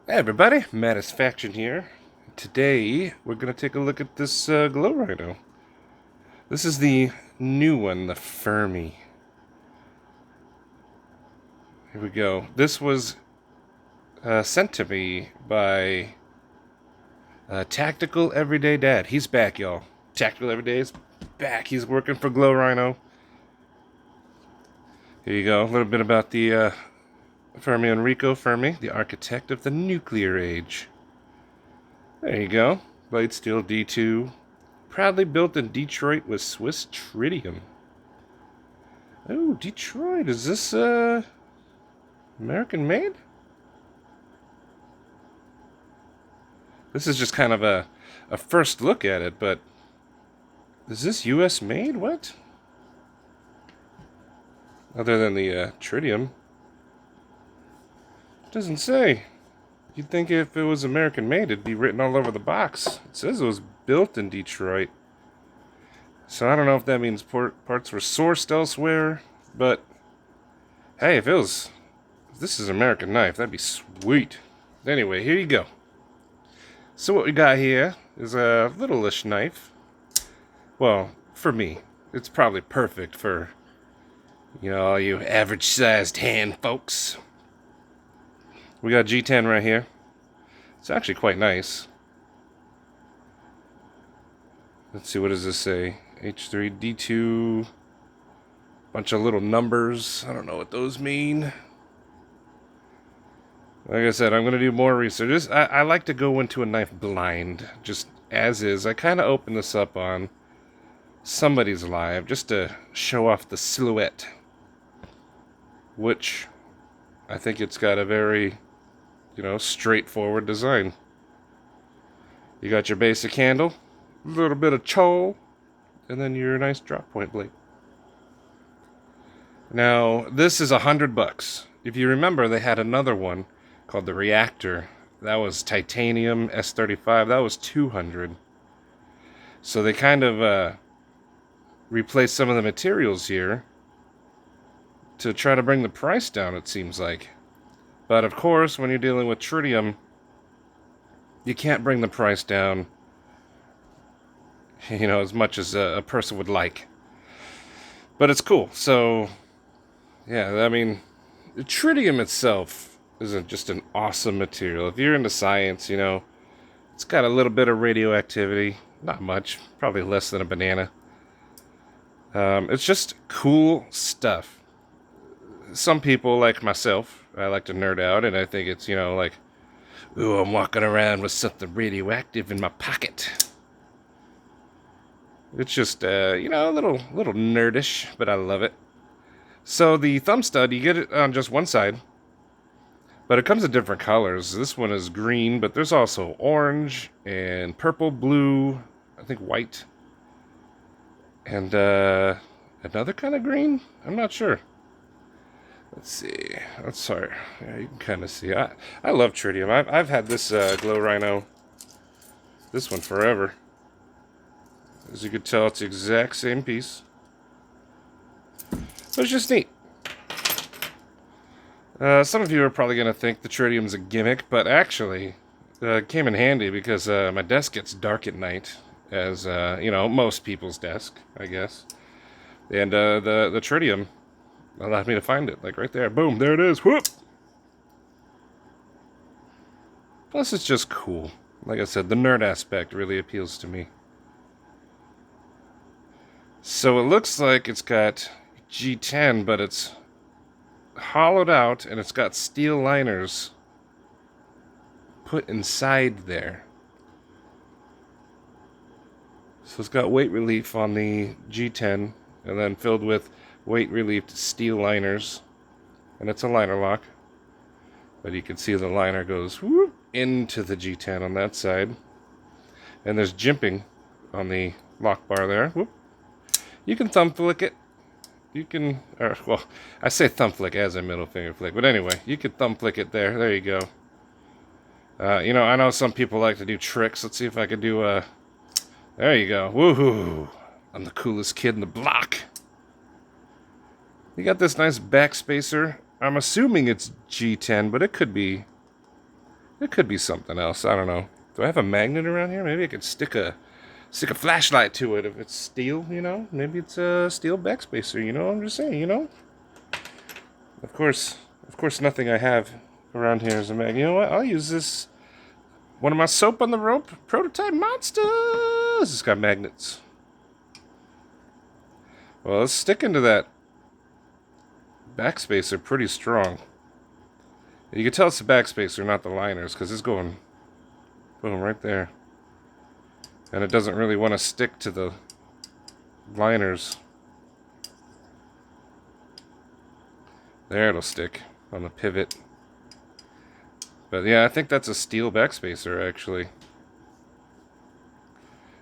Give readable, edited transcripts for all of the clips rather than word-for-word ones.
Hey everybody, Mattisfaction here. Today we're going to take a look at this glow rhino. This is the new one, the Fermi. Here we go. This was sent to me by Tactical Everyday Dad. He's back, y'all. Tactical Everyday is back. He's working for Glow Rhino. Here you go. A little bit about the Fermi Enrico Fermi, the architect of the nuclear age. There you go. Blade steel D2. Proudly built in Detroit with Swiss Tritium. Oh, Detroit. Is this American made? This is just kind of a first look at it, but is this US made? What? Other than the Tritium. It doesn't say. You'd think if it was American made, it'd be written all over the box. It says it was built in Detroit. So I don't know if that means parts were sourced elsewhere, but hey, if this is an American knife, that'd be sweet. Anyway, here you go. So what we got here is a little-ish knife. Well, for me, it's probably perfect for, all you average-sized hand folks. We got G10 right here. It's actually quite nice. Let's see, what does this say? H3D2. Bunch of little numbers. I don't know what those mean. Like I said, I'm going to do more research. I like to go into a knife blind, just as is. I kind of open this up on somebody's live just to show off the silhouette, which I think it's got a very, straightforward design. You got your basic handle, a little bit of chol, and then your nice drop point blade. Now, this is $100. If you remember, they had another one called the Reactor. That was titanium S35. That was $200. So they kind of replaced some of the materials here to try to bring the price down, it seems like. But of course, when you're dealing with tritium, you can't bring the price down, as much as a person would like. But it's cool. So, yeah, I mean, the tritium itself isn't just an awesome material. If you're into science, it's got a little bit of radioactivity. Not much. Probably less than a banana. It's just cool stuff. Some people, like myself, I like to nerd out, and I think it's, like, ooh, I'm walking around with something radioactive in my pocket. It's just, a little nerdish, but I love it. So the thumb stud, you get it on just one side, but it comes in different colors. This one is green, but there's also orange and purple, blue, I think white, and another kind of green? I'm not sure. Let's see. That's sorry. Yeah, you can kind of see. I love tritium. I've had this Glow Rhino, this one, forever. As you can tell, it's the exact same piece. But it's just neat. Some of you are probably going to think the tritium's a gimmick, but actually, it came in handy because my desk gets dark at night, as most people's desk, I guess. And the tritium allowed me to find it, like right there. Boom, there it is. Whoop! Plus, it's just cool. Like I said, the nerd aspect really appeals to me. So it looks like it's got G10, but it's hollowed out, and it's got steel liners put inside there. So it's got weight relief on the G10, and then filled with weight relieved steel liners, and it's a liner lock, but you can see the liner goes whoop into the G10 on that side, and there's jimping on the lock bar there. Whoop. You can thumb flick it. You can, I say thumb flick as a middle finger flick, but anyway, you can thumb flick it there. There you go. I know some people like to do tricks. Let's see if I can do a. There you go. Woohoo! I'm the coolest kid in the block. You got this nice backspacer. I'm assuming it's G10, but it could be It could be something else. I don't know. Do I have a magnet around here? Maybe I could stick a flashlight to it if it's steel, you know? Maybe it's a steel backspacer, you know? I'm just saying, you know? Of course, nothing I have around here is a magnet. You know what? I'll use this. One of my soap on the rope prototype monsters. It's got magnets. Well, let's stick into that backspacer pretty strong. You can tell it's the backspacer, not the liners, because it's going boom right there. And it doesn't really want to stick to the liners. There it'll stick on the pivot. But yeah, I think that's a steel backspacer actually.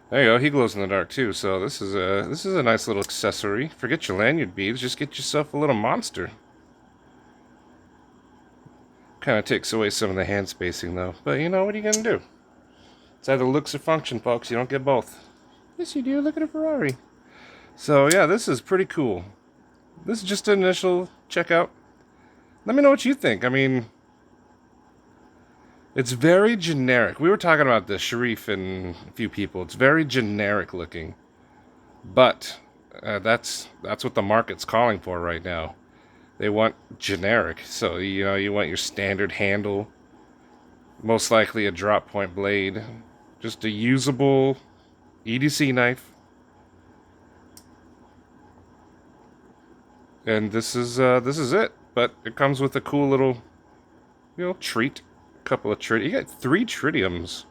There you go, he glows in the dark too, so this is a nice little accessory. Forget your lanyard beads, just get yourself a little monster. Kind of takes away some of the hand spacing though, but you know, what are you gonna do? It's either looks or function, folks. You don't get both. Yes, you do. Look at a Ferrari. So yeah, this is pretty cool. This is just an initial checkout. Let me know what you think. I mean, it's very generic. We were talking about this, Sharif and a few people. It's very generic looking, but that's what the market's calling for right now. They want generic. So you know, you want your standard handle, most likely a drop point blade, just a usable EDC knife, and this is it. But it comes with a cool little, you know, treat. A couple of tritium. You got 3 tritiums.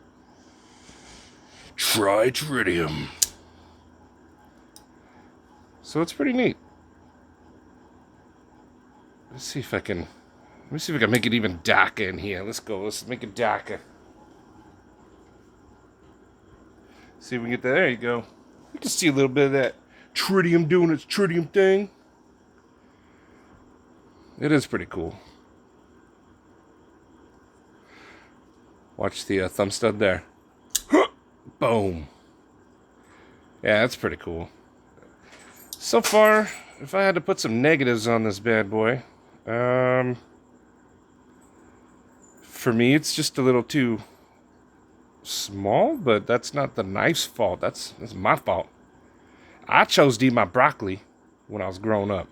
Try tritium. So it's pretty neat. Let's see if I can make it even darker in here. Let's go. Let's make it darker. See if we can get that. There you go. You can see a little bit of that tritium doing its tritium thing. It is pretty cool. Watch the thumb stud there. Boom. Yeah, that's pretty cool. So far, if I had to put some negatives on this bad boy, for me, it's just a little too small, but that's not the knife's fault. That's my fault. I chose to eat my broccoli when I was growing up.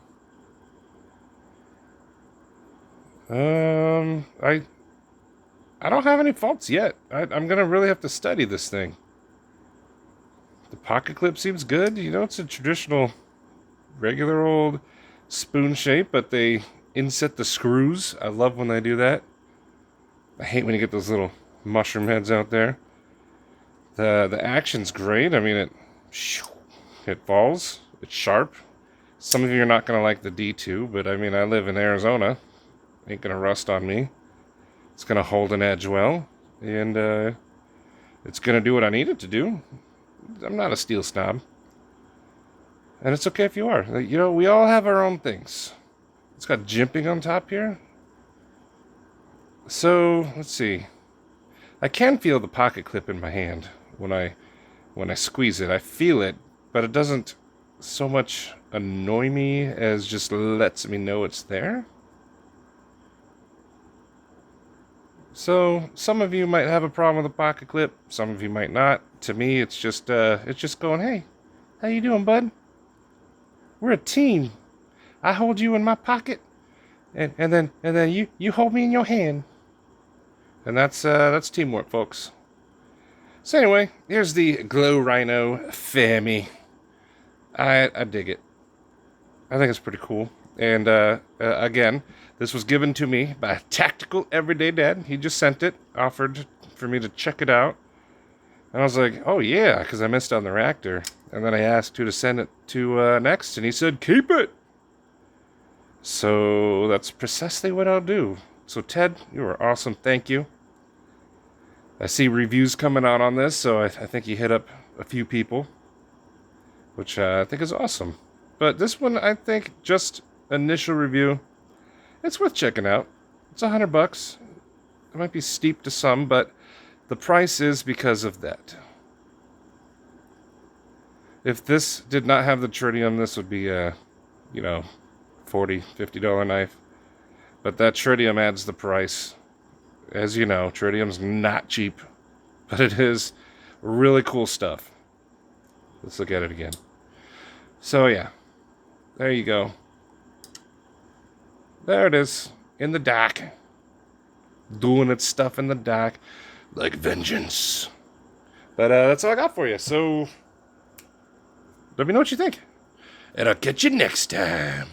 I don't have any faults yet. I'm gonna really have to study this thing. The pocket clip seems good. You know, it's a traditional, regular old spoon shape, but they inset the screws. I love when they do that. I hate when you get those little mushroom heads out there. The action's great. I mean, it falls. It's sharp. Some of you are not gonna like the D2, but I mean, I live in Arizona. Ain't gonna rust on me. It's gonna hold an edge well, and it's gonna do what I need it to do. I'm not a steel snob, and it's okay if you are. You know, we all have our own things. It's got jimping on top here. So let's see. I can feel the pocket clip in my hand when I squeeze it. I feel it, but it doesn't so much annoy me as just lets me know it's there. So some of you might have a problem with the pocket clip, some of you might not. To me, it's just going, hey, how you doing, bud? We're a team. I hold you in my pocket, and then you hold me in your hand, and that's teamwork, folks. So anyway, here's the Glow Rhino Fermi. I dig it. I think it's pretty cool. And again, this was given to me by a Tactical Everyday Dad. He just sent it, offered for me to check it out. And I was like, oh yeah, because I missed on the reactor. And then I asked who to send it to next, and he said, keep it. So that's precisely what I'll do. So Ted, you are awesome. Thank you. I see reviews coming out on this, so I think you hit up a few people, which I think is awesome. But this one, I think, just initial review, it's worth checking out. It's $100. It might be steep to some, but the price is because of that. If this did not have the tritium, this would be a, you know, $40, $50 knife. But that tritium adds the price. As you know, tritium's not cheap, but it is really cool stuff. Let's look at it again. So yeah, there you go. There it is, in the dock. Doing its stuff in the dock, like vengeance. But that's all I got for you, so let me know what you think. And I'll catch you next time.